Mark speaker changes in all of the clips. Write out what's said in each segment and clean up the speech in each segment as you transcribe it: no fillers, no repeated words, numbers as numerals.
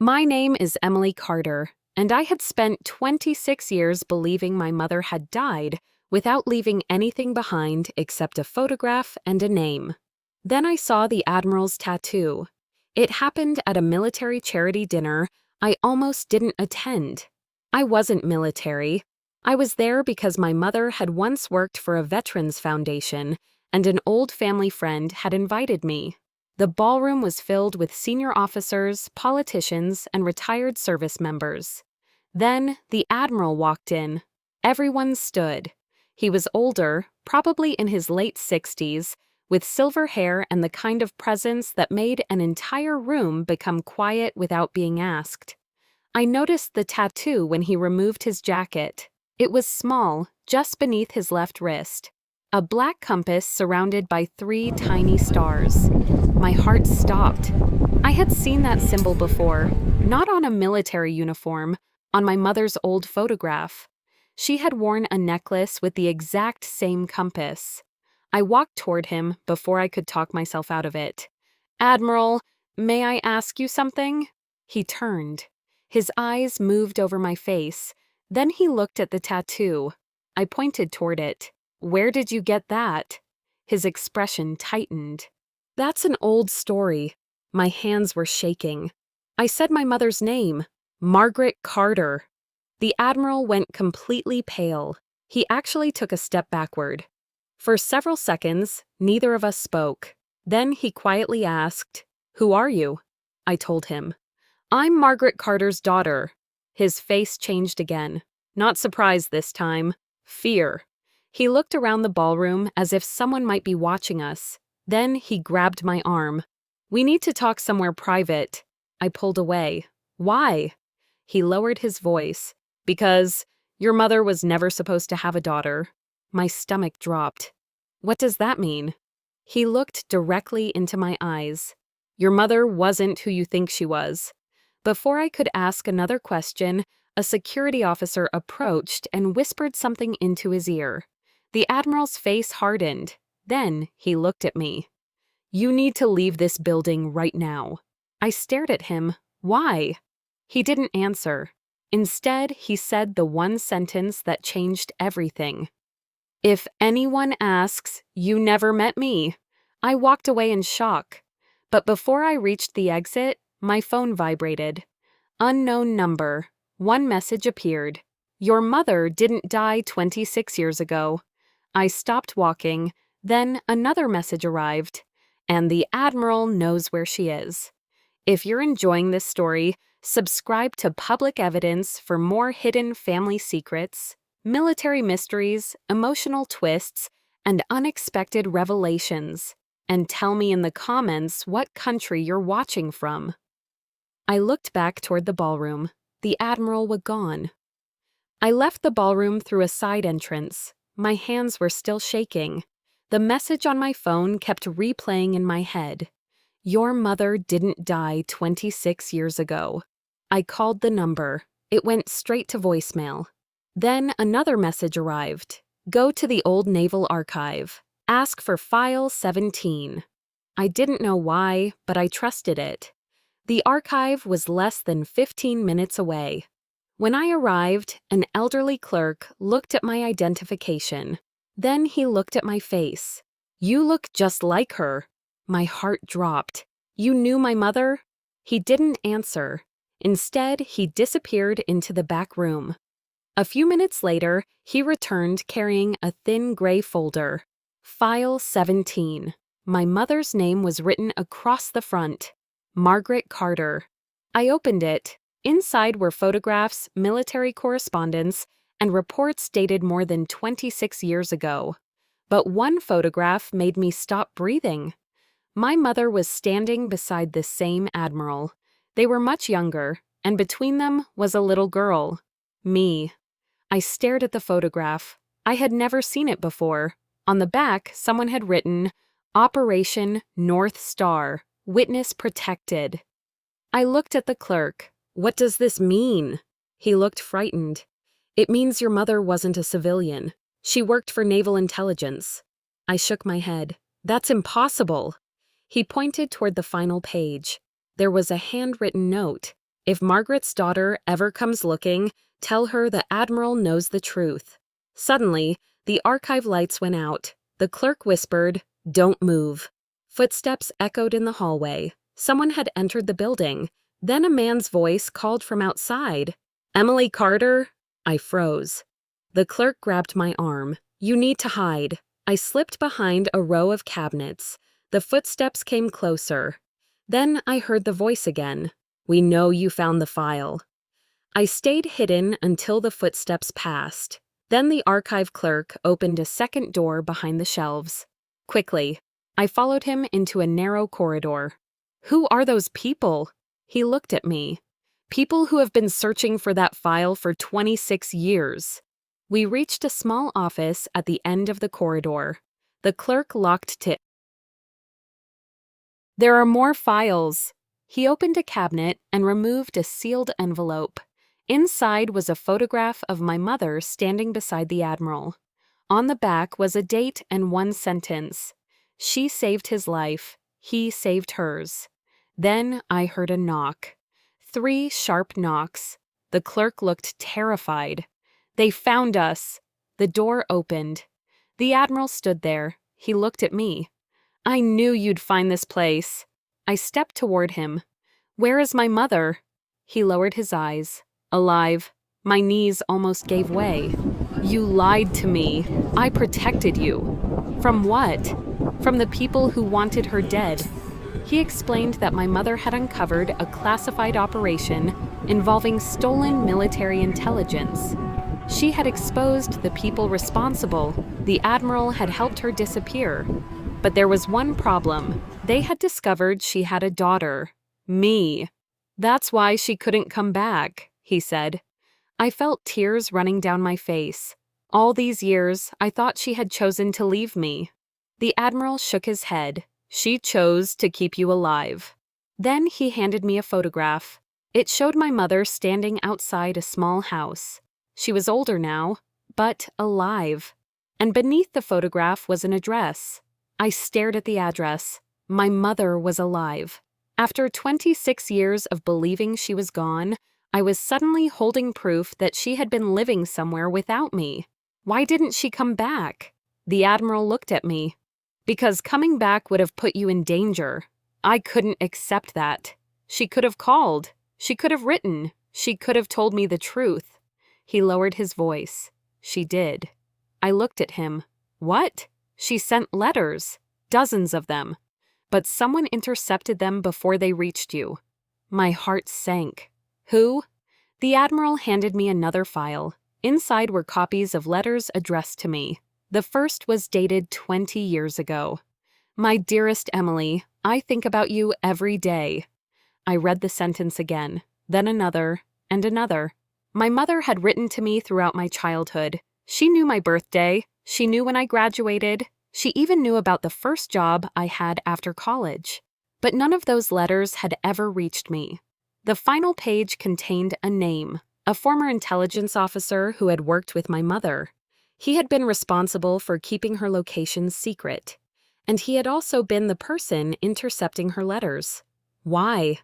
Speaker 1: My name is Emily Carter, and I had spent 26 years believing my mother had died without leaving anything behind except a photograph and a name. Then I saw the Admiral's tattoo. It happened at a military charity dinner I almost didn't attend. I wasn't military. I was there because my mother had once worked for a veterans foundation, and an old family friend had invited me. The ballroom was filled with senior officers, politicians, and retired service members. Then the Admiral walked in. Everyone stood. He was older, probably in his late 60s, with silver hair and the kind of presence that made an entire room become quiet without being asked. I noticed the tattoo when he removed his jacket. It was small, just beneath his left wrist. A black compass surrounded by 3 tiny stars. My heart stopped. I had seen that symbol before, not on a military uniform, on my mother's old photograph. She had worn a necklace with the exact same compass. I walked toward him before I could talk myself out of it. "Admiral, may I ask you something?" He turned. His eyes moved over my face. Then he looked at the tattoo. I pointed toward it. "Where did you get that?" His expression tightened. "That's an old story." My hands were shaking. I said my mother's name, Margaret Carter. The Admiral went completely pale. He actually took a step backward. For several seconds, neither of us spoke. Then he quietly asked, "Who are you?" I told him. "I'm Margaret Carter's daughter." His face changed again. Not surprise this time. Fear. He looked around the ballroom as if someone might be watching us. Then he grabbed my arm. "We need to talk somewhere private." I pulled away. "Why?" He lowered his voice. "Because your mother was never supposed to have a daughter." My stomach dropped. "What does that mean?" He looked directly into my eyes. "Your mother wasn't who you think she was." Before I could ask another question, a security officer approached and whispered something into his ear. The Admiral's face hardened. Then he looked at me. "You need to leave this building right now." I stared at him. "Why?" He didn't answer. Instead, he said the one sentence that changed everything. "If anyone asks, you never met me." I walked away in shock. But before I reached the exit, my phone vibrated. Unknown number. One message appeared. "Your mother didn't die 26 years ago." I stopped walking. Then another message arrived. "And the Admiral knows where she is." If you're enjoying this story, subscribe to Public Evidence for more hidden family secrets, military mysteries, emotional twists, and unexpected revelations. And tell me in the comments what country you're watching from. I looked back toward the ballroom. The Admiral was gone. I left the ballroom through a side entrance. My hands were still shaking. The message on my phone kept replaying in my head. "Your mother didn't die 26 years ago." I called the number. It went straight to voicemail. Then another message arrived. "Go to the old Naval Archive. Ask for File 17. I didn't know why, but I trusted it. The archive was less than 15 minutes away. When I arrived, an elderly clerk looked at my identification. Then he looked at my face. "You look just like her." My heart dropped. "You knew my mother?" He didn't answer. Instead, he disappeared into the back room. A few minutes later, he returned carrying a thin gray folder. File 17. My mother's name was written across the front. Margaret Carter. I opened it. Inside were photographs, military correspondence, and reports dated more than 26 years ago. But one photograph made me stop breathing. My mother was standing beside the same Admiral. They were much younger, and between them was a little girl. Me. I stared at the photograph. I had never seen it before. On the back, someone had written, "Operation North Star, Witness Protected." I looked at the clerk. "What does this mean?" He looked frightened. "It means your mother wasn't a civilian. She worked for naval intelligence." I shook my head. "That's impossible." He pointed toward the final page. There was a handwritten note. If Margaret's daughter ever comes looking, tell her the Admiral knows the truth." Suddenly, the archive lights went out. The clerk whispered, "Don't move." Footsteps echoed in the hallway. Someone had entered the building. Then a man's voice called from outside. "Emily Carter?" I froze. The clerk grabbed my arm. "You need to hide." I slipped behind a row of cabinets. The footsteps came closer. Then I heard the voice again. "We know you found the file." I stayed hidden until the footsteps passed. Then the archive clerk opened a second door behind the shelves. Quickly, I followed him into a narrow corridor. "Who are those people?" He looked at me. "People who have been searching for that file for 26 years. We reached a small office at the end of the corridor. The clerk locked it. "There are more files." He opened a cabinet and removed a sealed envelope. Inside was a photograph of my mother standing beside the Admiral. On the back was a date and one sentence. She saved his life. He saved hers. Then I heard a knock. 3 sharp knocks. The clerk looked terrified. "They found us." The door opened. The Admiral stood there. He looked at me. "I knew you'd find this place." I stepped toward him. "Where is my mother?" He lowered his eyes. "Alive." My knees almost gave way. "You lied to me. I protected you." "From what?" "From the people who wanted her dead." He explained that my mother had uncovered a classified operation involving stolen military intelligence. She had exposed the people responsible. The Admiral had helped her disappear. But there was one problem. They had discovered she had a daughter. Me. "That's why she couldn't come back," he said. I felt tears running down my face. All these years, I thought she had chosen to leave me. The Admiral shook his head. "She chose to keep you alive." Then he handed me a photograph. It showed my mother standing outside a small house. She was older now, but alive. And beneath the photograph was an address. I stared at the address. My mother was alive. After 26 years of believing she was gone, I was suddenly holding proof that she had been living somewhere without me. Why didn't she come back? The Admiral looked at me. "Because coming back would have put you in danger. I couldn't accept that. She could have called. She could have written. She could have told me the truth." He lowered his voice. "She did." I looked at him. "What?" "She sent letters. Dozens of them. But someone intercepted them before they reached you." My heart sank. "Who?" The Admiral handed me another file. Inside were copies of letters addressed to me. The first was dated 20 years ago. "My dearest Emily, I think about you every day." I read the sentence again, then another, and another. My mother had written to me throughout my childhood. She knew my birthday. She knew when I graduated. She even knew about the first job I had after college. But none of those letters had ever reached me. The final page contained a name, a former intelligence officer who had worked with my mother. He had been responsible for keeping her location secret. And he had also been the person intercepting her letters. Why?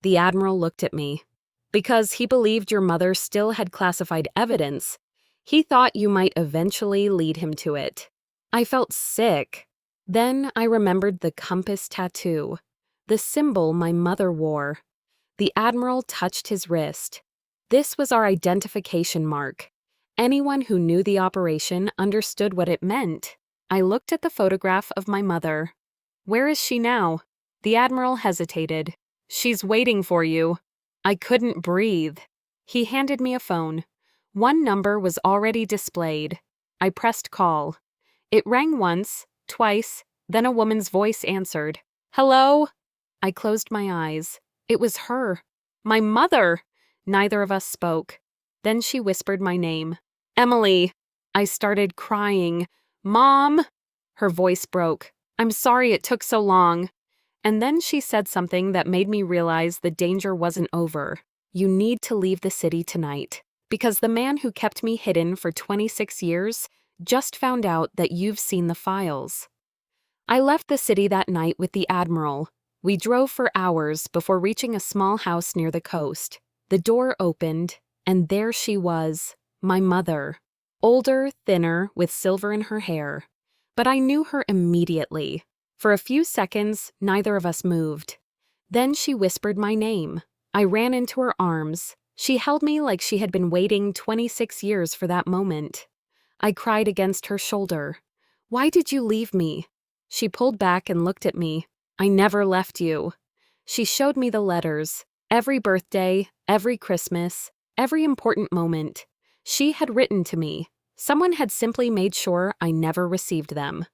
Speaker 1: The Admiral looked at me. "Because he believed your mother still had classified evidence. He thought you might eventually lead him to it." I felt sick. Then I remembered the compass tattoo, the symbol my mother wore. The Admiral touched his wrist. This was our identification mark. Anyone who knew the operation understood what it meant. I looked at the photograph of my mother. "Where is she now?" The Admiral hesitated. "She's waiting for you." I couldn't breathe. He handed me a phone. One number was already displayed. I pressed call. It rang once, twice, then a woman's voice answered. "Hello?" I closed my eyes. It was her. My mother! Neither of us spoke. Then she whispered my name. "Emily!" I started crying. "Mom!" Her voice broke. "I'm sorry it took so long." And then she said something that made me realize the danger wasn't over. "You need to leave the city tonight, because the man who kept me hidden for 26 years just found out that you've seen the files." I left the city that night with the Admiral. We drove for hours before reaching a small house near the coast. The door opened, and there she was, my mother. Older, thinner, with silver in her hair. But I knew her immediately. For a few seconds, neither of us moved. Then she whispered my name. I ran into her arms. She held me like she had been waiting 26 years for that moment. I cried against her shoulder. "Why did you leave me?" She pulled back and looked at me. "I never left you." She showed me the letters. Every birthday, every Christmas, every important moment. She had written to me. Someone had simply made sure I never received them.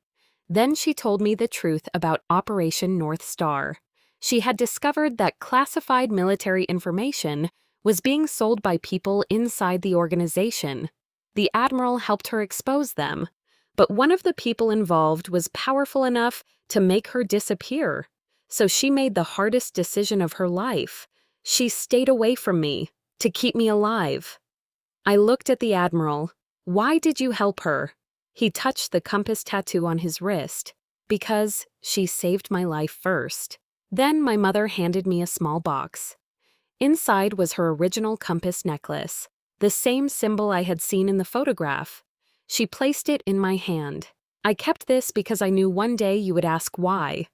Speaker 1: Then she told me the truth about Operation North Star. She had discovered that classified military information was being sold by people inside the organization. The Admiral helped her expose them, but one of the people involved was powerful enough to make her disappear. So she made the hardest decision of her life. She stayed away from me, to keep me alive. I looked at the Admiral. "Why did you help her?" He touched the compass tattoo on his wrist. "Because she saved my life first." Then my mother handed me a small box. Inside was her original compass necklace, the same symbol I had seen in the photograph. She placed it in my hand. "I kept this because I knew one day you would ask why."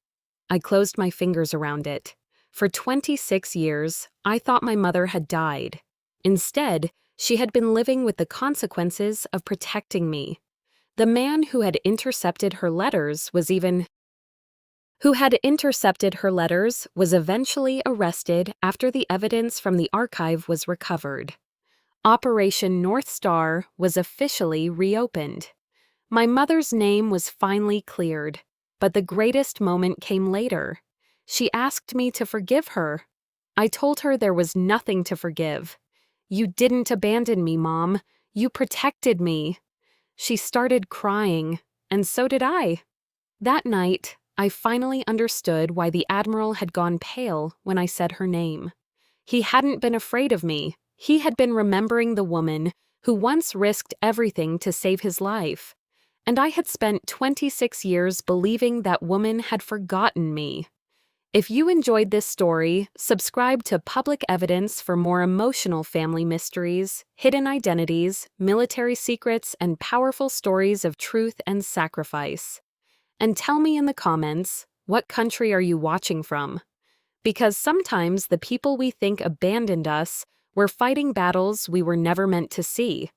Speaker 1: I closed my fingers around it. For 26 years, I thought my mother had died. Instead, she had been living with the consequences of protecting me. The man who had intercepted her letters was eventually arrested after the evidence from the archive was recovered. Operation North Star was officially reopened. My mother's name was finally cleared, but the greatest moment came later. She asked me to forgive her. I told her there was nothing to forgive. "You didn't abandon me, Mom. You protected me." She started crying, and so did I. That night, I finally understood why the Admiral had gone pale when I said her name. He hadn't been afraid of me. He had been remembering the woman who once risked everything to save his life. And I had spent 26 years believing that woman had forgotten me. If you enjoyed this story, subscribe to Public Evidence for more emotional family mysteries, hidden identities, military secrets, and powerful stories of truth and sacrifice. And tell me in the comments, what country are you watching from? Because sometimes the people we think abandoned us were fighting battles we were never meant to see.